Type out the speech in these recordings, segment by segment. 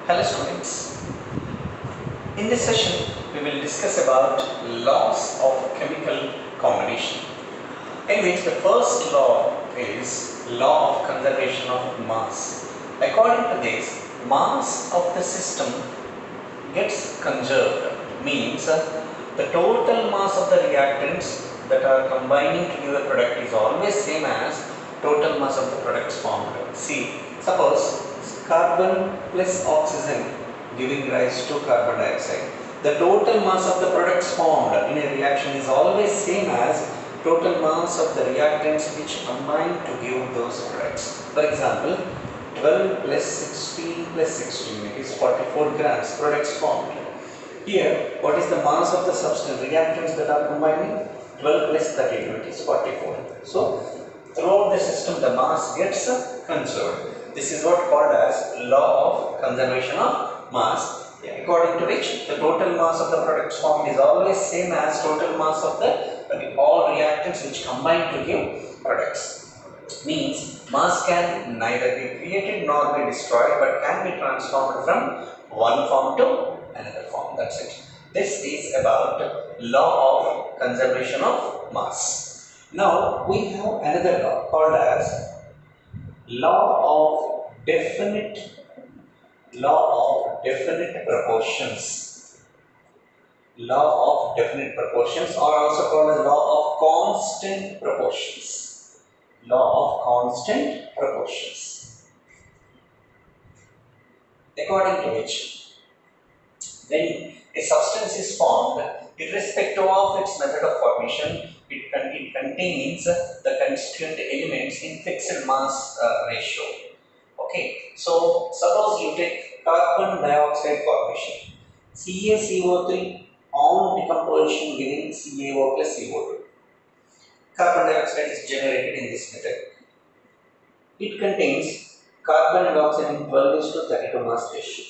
Hello students, in this session we will discuss about laws of chemical combination, in which the first law is law of conservation of mass. According to this, mass of the system gets conserved, means the total mass of the reactants that are combining to give a product is always same as total mass of the products formed. See, suppose carbon plus oxygen giving rise to carbon dioxide. The total mass of the products formed in a reaction is always same as total mass of the reactants which combine to give those products. For example, 12 plus 16 plus 16 is 44 grams products formed. Here, what is the mass of the substance reactants that are combining? 12 plus 32, it is 44. So, throughout the system, the mass gets conserved. This is what called as law of conservation of mass, according to which the total mass of the products formed is always same as total mass of the all reactants which combine to give products. Means mass can neither be created nor be destroyed, but can be transformed from one form to another form. That's it. This is about law of conservation of mass. Now we have another law called as law of definite proportions. Law of definite proportions, or also called as law of constant proportions. Law of constant proportions, according to which when a substance is formed, irrespective of its method of formation, it contains the constituent elements in fixed mass ratio. Okay, so suppose you take carbon dioxide formation, CaCO3 on decomposition giving CaO plus CO2. Carbon dioxide is generated in this method. It contains carbon and oxygen in 12:32 mass ratio.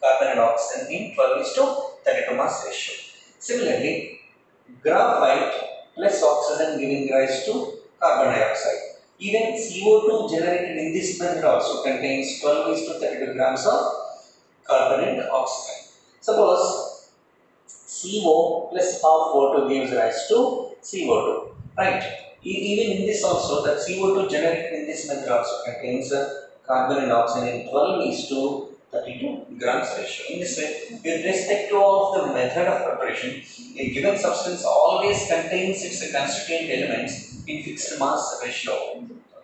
Carbon and oxygen in 12:32 mass ratio. Similarly, graphite plus oxygen giving rise to carbon dioxide. Even CO2 generated in this method also contains 12:32 grams of carbon and oxygen. Suppose CO plus half O2 gives rise to CO2, right? Even in this also, that CO2 generated in this method also contains carbon and oxygen in 12:32 grams ratio. In this way, irrespective of the method of preparation, a given substance always contains its constituent elements in fixed mass ratio,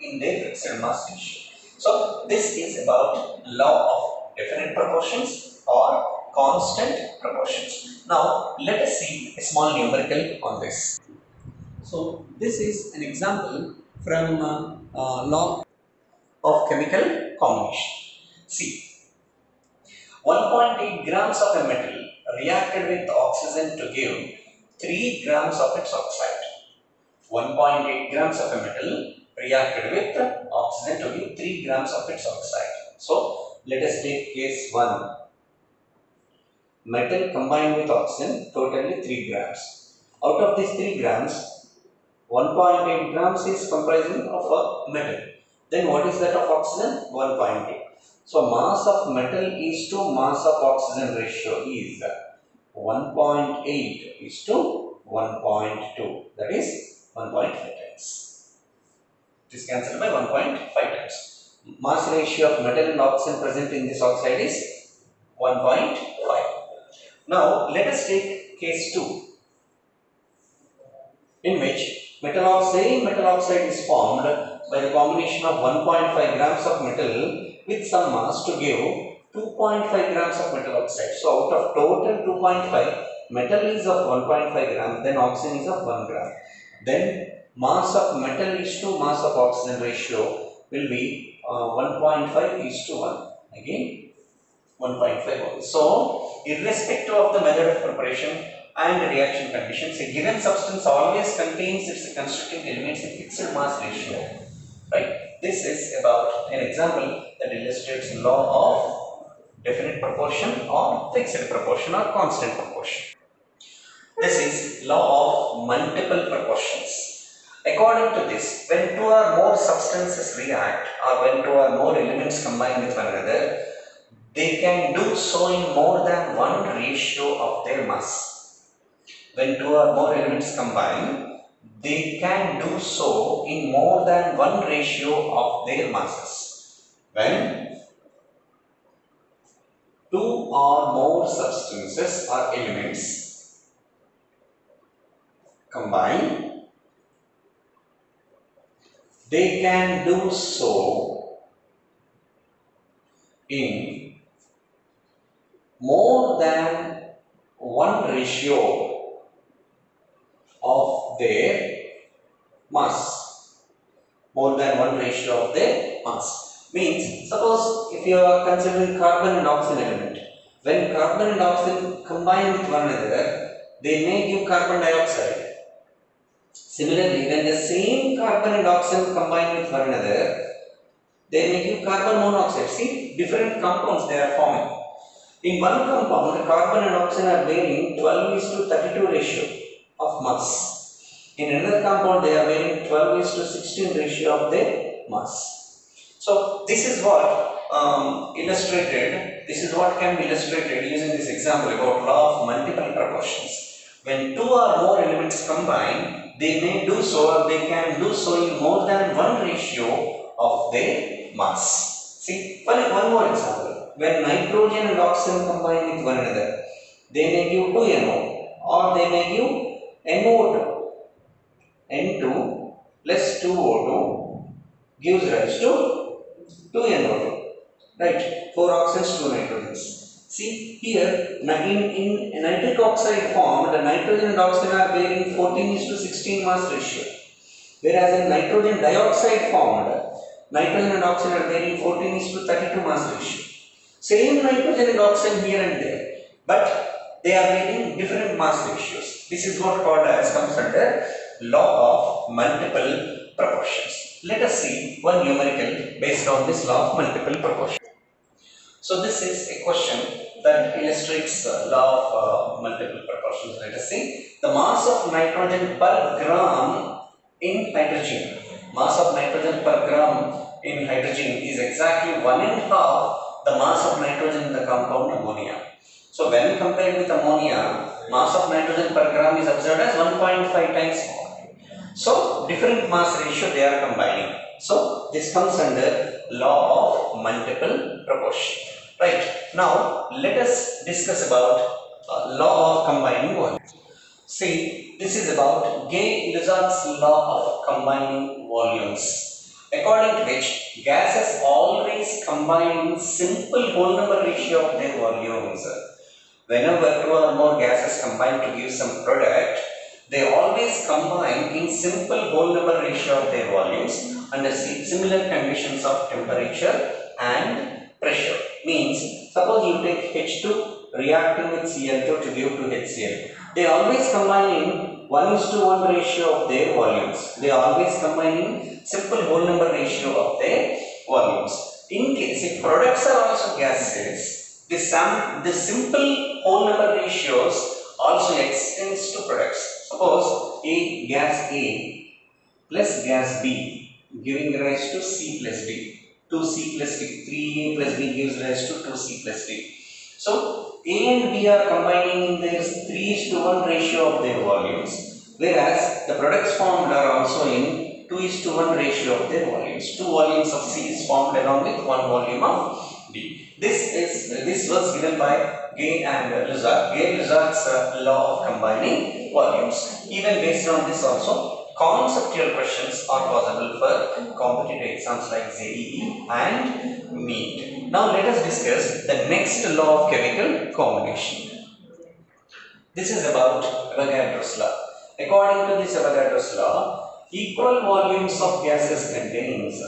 in their fixed mass ratio. So, this is about law of definite proportions or constant proportions. Now, let us see a small numerical on this. So, this is an example from law of chemical combination. See, 1.8 grams of a metal reacted with oxygen to give 3 grams of its oxide. 1.8 grams of a metal reacted with oxygen to give 3 grams of its oxide. So, let us take case 1. Metal combined with oxygen, totally 3 grams. Out of these 3 grams, 1.8 grams is comprising of a metal. Then what is that of oxygen? 1.8. So, mass of metal is to mass of oxygen ratio is 1.8 is to 1.2. That is 1.5 times. It is cancelled by 1.5 times. Mass ratio of metal and oxygen present in this oxide is 1.5. Now, let us take case 2, in which metal oxide is formed by the combination of 1.5 grams of metal with some mass to give 2.5 grams of metal oxide. So, out of total 2.5, metal is of 1.5 gram, then oxygen is of 1 gram. Then mass of metal is to mass of oxygen ratio will be 1.5 is to 1. Again, 1.5 only. So, irrespective of the method of preparation and reaction conditions, a given substance always contains its constituent elements in fixed mass ratio. Right? This is about an example that illustrates law of definite proportion or fixed proportion or constant proportion. This is law of multiple proportions. According to this, when 2 or more substances react, or when 2 or more elements combine with one another, they can do so in more than one ratio of their mass. When two or more elements combine, they can do so in more than one ratio of their masses. When two or more substances or elements combine, they can do so in more than one ratio of their mass. More than one ratio of their mass. Means, suppose if you are considering carbon and oxygen element, when carbon and oxygen combine with one another, they may give carbon dioxide. Similarly, when the same carbon and oxygen combine with one another, they may give carbon monoxide. See, different compounds they are forming. In one compound, carbon and oxygen are bearing 12:32 ratio of mass. In another compound, they are bearing 12:16 ratio of their mass. So, this is what This is what can be illustrated using this example about law of multiple proportions. When two or more elements combine, they may do so or they can do so in more than one ratio of their mass. See, one more example. When nitrogen and oxygen combine with one another, they may give 2NO or they may give NO2. N2 plus 2O2 gives rise to 2NO2. Right? 4 oxygens, 2 nitrogens. See here, in nitric oxide form, the nitrogen and oxygen are bearing 14:16 mass ratio. Whereas in nitrogen dioxide formed, nitrogen and oxygen are bearing 14:32 mass ratio. Same nitrogen and oxygen here and there, but they are bearing different mass ratios. This is what called as comes under law of multiple proportions. Let us see one numerical based on this law of multiple proportions. So this is a question that illustrates law of multiple proportions. Let us see the mass of nitrogen per gram in hydrogen. Mass of nitrogen per gram in hydrogen is exactly 1.5 the mass of nitrogen in the compound ammonia. So when compared with ammonia, mass of nitrogen per gram is observed as 1.5 times more. So different mass ratio they are combining. So this comes under law of multiple proportion. Right. Now let us discuss about law of combining volumes. See, this is about Gay-Lussac's law of combining volumes, according to which gases always combine in simple whole number ratio of their volumes. Whenever two or more gases combine to give some product, they always combine in simple whole number ratio of their volumes under similar conditions of temperature and pressure. Means, suppose you take H2 reacting with Cl2 to give to HCl. They always combine in 1:1 ratio of their volumes. They always combine in simple whole number ratio of their volumes. In case if products are also gases, the simple whole number ratios also extends to products. Suppose gas A plus gas B giving rise to C plus D. 2C plus D, 3A plus B gives rise to 2C plus D. So A and B are combining in their 3:1 ratio of their volumes, whereas the products formed are also in 2:1 ratio of their volumes. 2 volumes of C is formed along with 1 volume of D. This was given by Gay and Lussac. Gay-Lussac's law of combining volumes. Even based on this also, conceptual questions are possible for competitive exams like JEE and NEET. Now let us discuss the next law of chemical combination. This is about Avogadro's law. According to this Avogadro's law, equal volumes of gases contains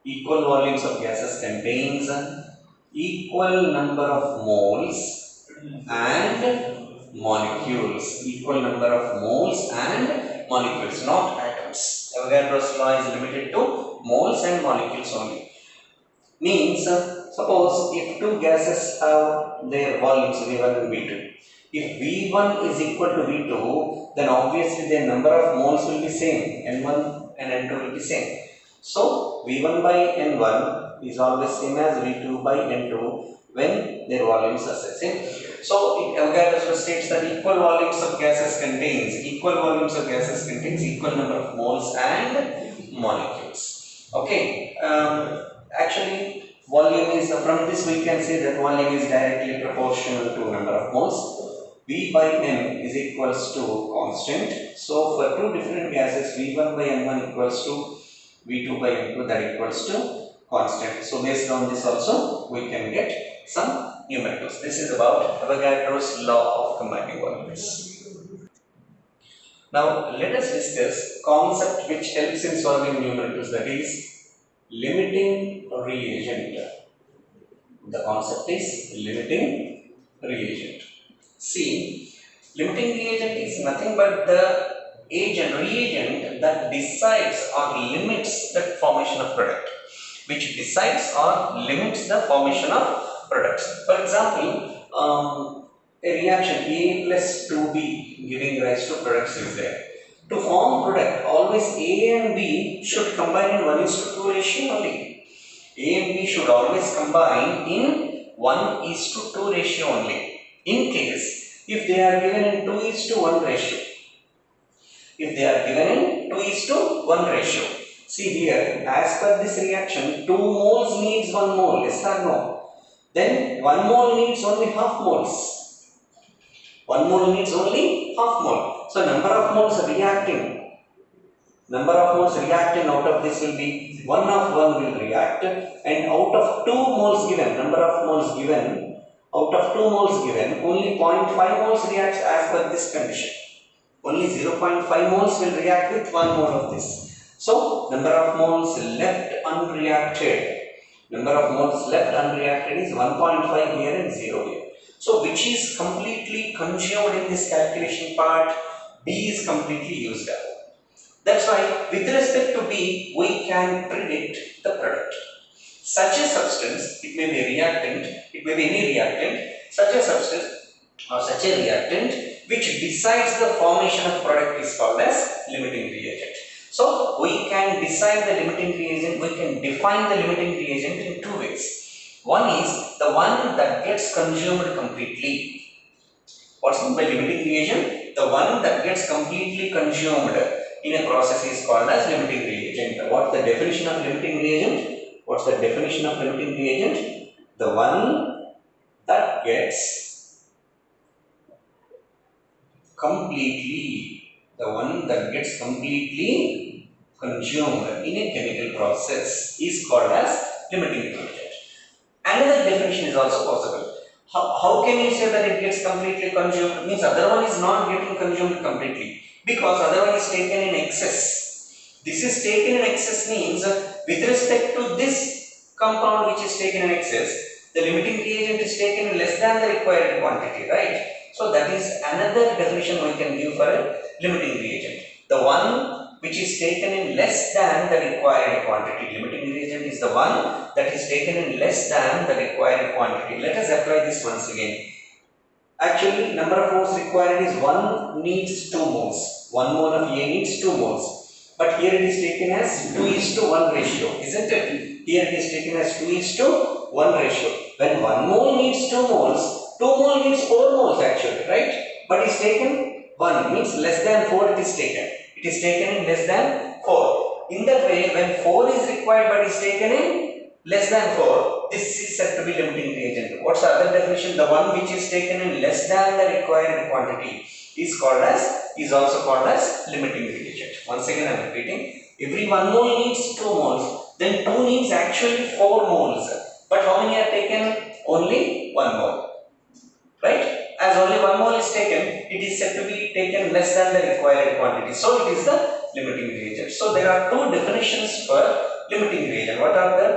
equal volumes of gases contains equal number of moles and molecules. Equal number of moles and molecules, not atoms. Avogadro's law is limited to moles and molecules only. Means, suppose if two gases have their volumes V1 and V2. If V1 is equal to V2, then obviously their number of moles will be same. N1 and N2 will be same. So V1 by N1 is always same as V2 by N2 when their volumes are the same. So Avogadro's law states that equal volumes of gases contains equal number of moles and molecules. Okay. Actually, volume is from this we can say that volume is directly proportional to number of moles. V by N is equals to constant. So for two different gases, V1 by N1 equals to V2 by N2, that equals to constant. So based on this also we can get some numericals. This is about Avogadro's law of combining volumes. Now let us discuss concept which helps in solving numericals, that is limiting reagent. The concept is limiting reagent. See, limiting reagent is nothing but the reagent that decides or limits the formation of product, which decides or limits the formation of products. For example, a reaction A plus 2B giving rise to products is there. To form product, always A and B should combine in 1:2 ratio only. A and B should always combine in 1:2 ratio only. In case if they are given in 2:1 ratio. If they are given in 2:1 ratio. See here, as per this reaction, 2 moles needs 1 mole, yes or no? Then 1 mole needs only half moles. 1 mole needs only half mole. So number of moles reacting out of this will be 1 of 1 will react, and out of 2 moles given, only 0.5 moles reacts as per this condition. Only 0.5 moles will react with 1 mole of this. So number of moles left unreacted is 1.5 here and 0 here. So which is completely consumed in this calculation part? B is completely used up. That's why with respect to B, we can predict the product. Such a substance, it may be a reactant, it may be any reactant, such a substance or such a reactant which decides the formation of product is called as limiting reagent. So we can decide the limiting reagent, we can define the limiting reagent in 2 ways. One is the one that gets consumed completely. What's meant by limiting reagent? The one that gets completely consumed in a process is called as limiting reagent. What's the definition of limiting reagent? The one that gets completely consumed in a chemical process is called as limiting reagent. Another definition is also possible. How can you say that it gets completely consumed? Means other one is not getting consumed completely, because other one is taken in excess. This is taken in excess means with respect to this compound which is taken in excess, the limiting reagent is taken in less than the required quantity, right? So that is another definition we can give for a limiting reagent. The one which is taken in less than the required quantity. Limiting reagent is the one that is taken in less than the required quantity. Let us apply this once again. Actually, number of moles required is 1 needs 2 moles. 1 mole of A needs 2 moles. But here it is taken as 2:1 ratio, isn't it? Here it is taken as 2:1 ratio. When 1 mole needs 2 moles, 2 mole needs 4 moles actually, right? But is taken 1, means less than 4 it is taken. It is taken in less than 4. In that way, when 4 is required but is taken in less than 4, this is said to be limiting reagent. What's the other definition? The one which is taken in less than the required quantity is also called as limiting reagent. Once again I am repeating, every 1 mole needs 2 moles, then 2 needs actually 4 moles. But how many are taken? Only 1 mole. Right? As only 1 mole is taken, it is said to be taken less than the required quantity. So it is the limiting reagent. So there are 2 definitions for limiting reagent. What are the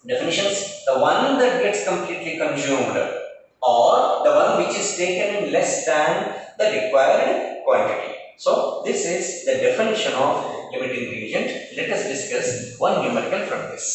definitions? The one that gets completely consumed, or the one which is taken in less than the required quantity. So this is the definition of limiting reagent. Let us discuss one numerical from this.